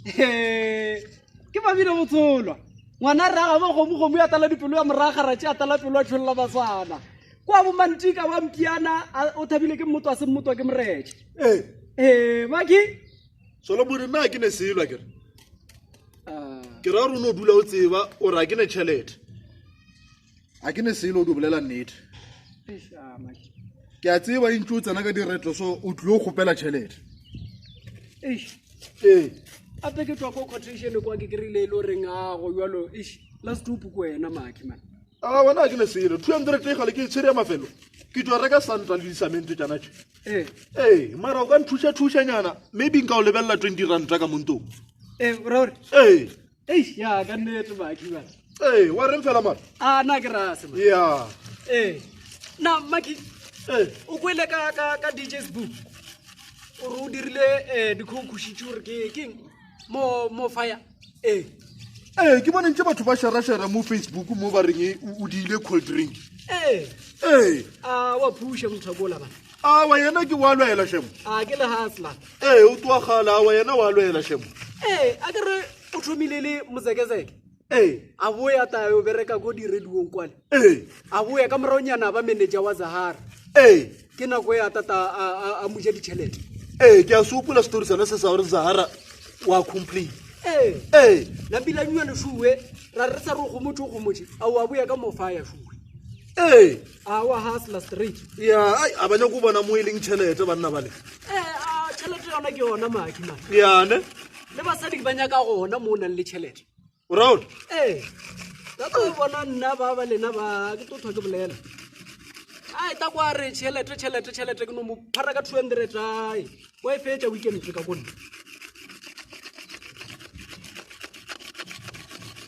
ke ba bile motsolwa ngwana ra ga go mo ya tala dipelo ya moraga ra tša tala pelo a tšholla basana kwa bo mantika ba mpiana o thabile ke motho a se motho ke moretse maki solo bure na ke ne silwa ke ra rona o dula o tseba o ra ke ne chelete a ke ne silo o dubelela nnete ke a tseba intlo tsena ka diretlo so o tlo khopela chelete ape ke tswa ko quotation kwa ke krile lo reng a go yalo last two ko wena maki man wena ke ne silo 200 e gale ke tshire mafelo ke twa reka central disament tsana tše mara o ka nthusha nyana maybe nka o lebella 20 rand ka monto bro ya ka nnete maki man wa reng fela man na ke rase man ya na maki o kwele ka DJ's book o ro dirile dikhonkushitse gore ke king mo fire ke bona ntse batho ba shara mo Facebook mo ba reng o diile cold drink wa phusha mothabola ba wa yena ke wa lwela shemo ke le hasla o twa gala wa yena wa lwela shemo a ke re o thomile le mozekezeke a boya ta yo bereka go di radio kwale a boya ka moronyana ba manager wa Zahara ke na go ya tata a muje ditšhelete ke a sopola story sana se sa gore Zahara wa complete la bila nywa le shuwe ra re sa ro go motho go motse a wa boya ka mofaya shuwe wa hustler street ya a banya go bona mo eleng tšhelete banna bale tšhelete yona ke yona maki man ya ne le basadi ba nya ka gona mo nang le tšhelete Raul ka tlo bona nna ba lena ba ke tlo ke bolela ta kwa re tšhelete ke no mo phara ka 200 wa e fetša weekend ka gona